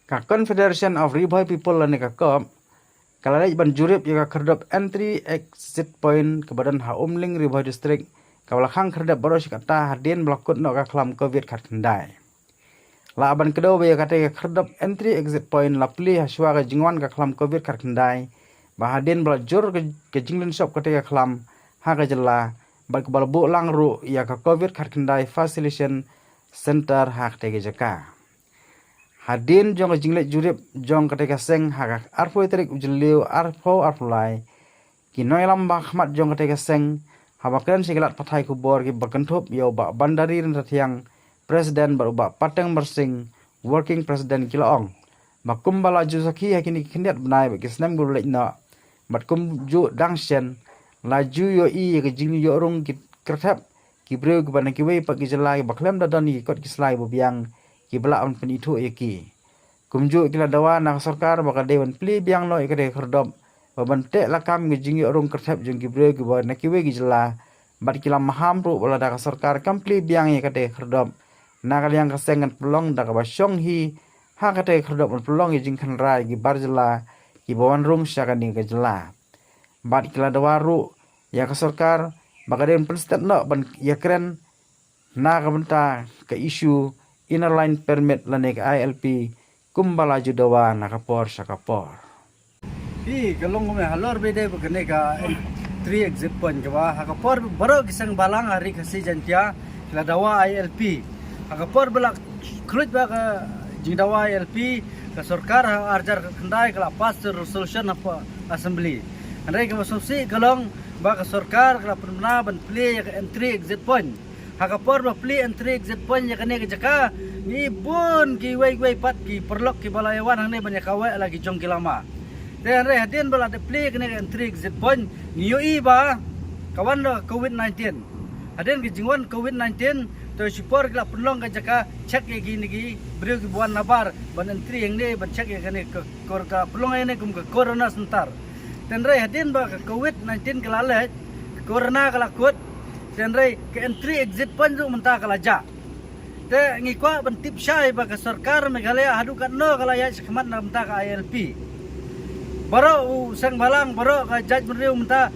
Ka Confederation of Riboy People lani ka kop kalalaj ban jurip ya ka kerdop entry exit point ke badan ha umling Riboy district kawalakhang kerdop boros kata hadin blokut no ka kelam covid kat kendai. La ban kedua ya kata ka kerdop entry exit point lapli haswa ka jingwan ka kelam covid kat kendai. Bahadin belajur ke jinglin shop kata ka kelam ha ka jela bal kebal bu lang ru ya ka covid kat kendai facilitation center ha ka jaka. Hadin jong jinglet jurip jong ketika seng hak arfo terik ujeliu arfo arfulai kinoi lambang khmat jong ketika seng habakan sigelat pathai kubor ki bakentup yo ba bandari ratiang presiden berubah pateng bersing working president kilaong makum bala jusaki hakini kindiat benai bagi senam guru lekna matkum ju dangshen laju yo i ke jing yo rung ki kertap ki breu ke bana ki wei pagi jelai baklem dadani kot ki slai bobiang ki bela on penitu yaki kumju kila dawa nak sarkar baka dewan pli biang no ikade kherdop babante lakam gi jingi orung kerthap jung ki bre gi ba nakiwe gi jela bat kila maham ru bala dak sarkar kampli biang ikade kherdop nakal yang kesengan pelong dak ba syong hi ha kate kherdop pelong gi jing khan rai gi barjela ki bawan rung syakan ni ge jela bat kila dawa ru ya ka sarkar baka dewan pelstat no ban yakren na ka benta ke isu inner line permit lanek ILP kumbala judawa nakapor sakapor. Di galong kami halor bede begini ka 3 exit point jawa hakapor baru kisang balang hari kasi jantia kila dawa ILP hakapor belak kulit ba ka jingdawa ILP ka sarkar arjar kendai kala pas resolution apa assembly andai ka masuksi galong ba ka sarkar kala pernah ban play ka entry exit point hakapor ba play entry exit point ya kene ka jaka ni pun ki wei pat ki perlok ki balayawan hang ni banyak kawai lagi jong ki lama. Dan re hadin bala de play kene entry exit point ni yo iba kawan do COVID-19. Hadin ki jingwan COVID-19 to sipor kala perlong ka jaka check ye gini ki breu ki buan nabar ban entry yang ni ban check ye kene ka perlong ini kum ka corona sentar. Dan re hadin ba ka COVID-19 kala le corona kala kut dan re ke entry exit point tu mentah kala ja. Te ngikwa bentip syai baka sarkar Meghalaya hadukan no kala ya sekhmat na menta ka ILP. Baro sang balang baro ka judge meriu menta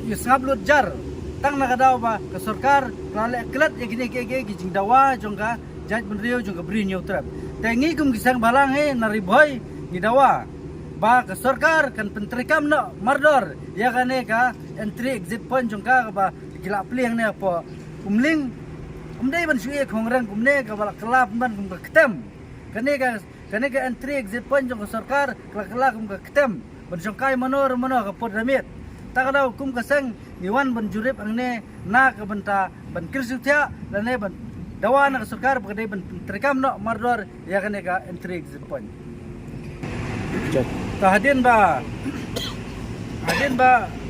yusngab lut jar. Tang na kadaw ba ka sarkar kala klat ya gini ke jing dawa jongka judge meriu jongka bri new trap. Te ngikum kisang balang he na riboy ni dawa. Ba ka sarkar kan pentrikam no mardor ya kane ka entry exit point jongka ba gila pliang ne apa umling umdai ban suye khongrang kumne ka bala kelap ban kum ka ketem kane ka entry exit point jong sarkar kala kum ka ketem ban songkai manor ka pod ramit ta kada kum ka sang niwan ban jurip angne na ka banta ban kirsuthya lane ban dawa na sarkar bagdai ban trekam no mardor ya kane ka entry exit point ta hadin ba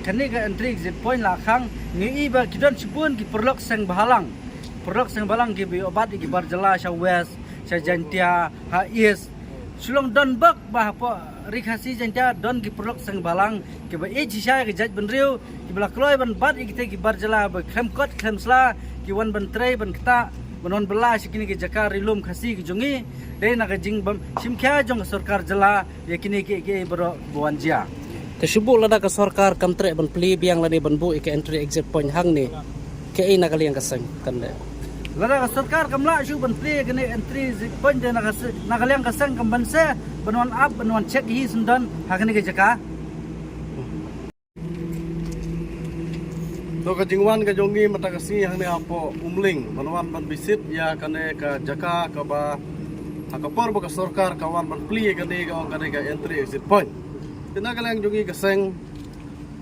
kane ka entry exit point la khang ni iba kidon sipun ki perlok sang bahalang produk sang balang ki bi obat ki barjala sha west sha jantia ha east sulong don bak bah po rikhasi jantia don ki produk sang balang ki ba e jisha ki jaj benriu ki bla kloi ban bat ki te ki barjala ba khem kot khem sla ki wan ban trei ban kta banon bela sikini ki jaka rilum khasi ki jungi de na ka jing bam simkha jong sarkar jala yakini ki bro buanjia te subu lada ka sarkar kamtre ban pli biang lani ban bu ke entry exit point hang ni ke ina kali yang kasang tanda lada ka sarkar kamla shu ban play kene entry point de nagalyang kasang kambanse banwan up banwan check hi sundan hakane ke jaka to ka jingwan ka jongi mata kasi hang ne apo umling banwan ban visit ya kane ka jaka ka ba hakapor ba ka sarkar kawan ban play kane ka entry exit point tinagalyang jongi kasang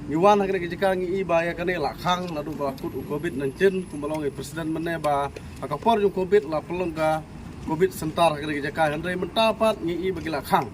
Iwan hang ke jika ngi iba ya kane lakhang nadu ba kut COVID-19 kumbalong presiden mene ba akapor jung COVID la pelong ka COVID sentar ke jika handai mentapat ngi iba ki lakhang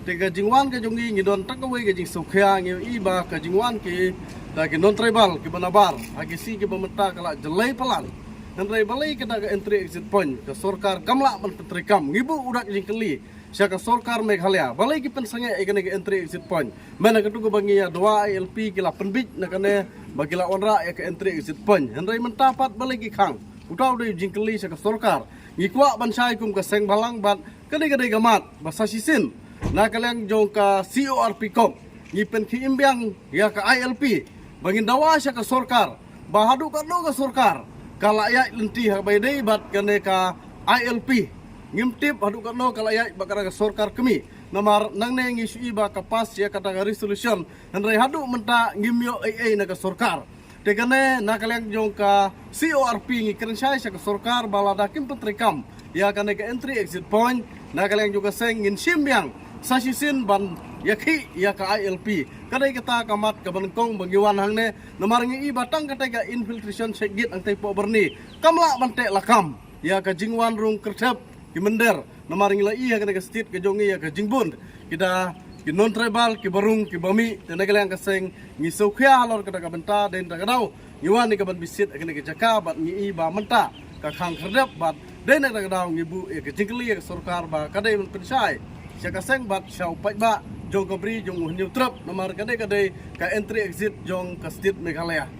tega jingwan ke jungi ngi don takawe ke jing sukhya ngi iba ke jingwan ki ta ke non tribal ki banabar agi si ki bamenta kala jelai pelan handai balai ke daga entry exit point ke sarkar kamla ban petrikam ngibu udak jing keli Syaka sarkar Meghalaya balai ki pensanga ikane ke entry exit point mana ketuga bangi ya doa ILP kila penbit nakane bagila onra ya ke entry exit point hendrai mentapat balai ki khang utau de jingkeli syaka sarkar ngikwa ban sai kum ka seng balang bat kadai gamat basa sisin na kalang jong ka CORP kop ngipen kiimbyang ya ka ILP bangin dawa siya ka sorkar bahadu ka no ka sorkar kalaya lenti ha baydai bat kane ka ILP ngimtip hadu ka no kalaya bakara ka sorkar kami namar nang ne isu iba kapas ya kata resolution handai hadu menta ngimyo AA na ka sorkar tegane nakalang jong ka CORP ngi kerensya siya ka sorkar balada kim petrikam ya kane ka entry exit point nakalang juga seng ngin simbyang sasisin ban yakhi ya ka ILP kadai kita kamat ka bangkong bangiwan hangne namaringi iba tang katai ka infiltration segit ang taipo berni kamla bante lakam ya ka jingwan rung kertep kimender namaringi la iya kane ka stit ka jongi ya ka jingbun kita ki non tribal ki barung ki bami tenagalang ka seng ngi sokhya halor kada ka benta den dagadau ngiwan ni ka ban bisit kane ka jaka bat ngi iba menta ka khang kherdep bat den dagadau ngi bu ka jingli ka sorkar ba kadai pensai siya kaseng bat siya upat ba jong kabri jong hunyo trap namar kadai ka entry exit jong ka state Meghalaya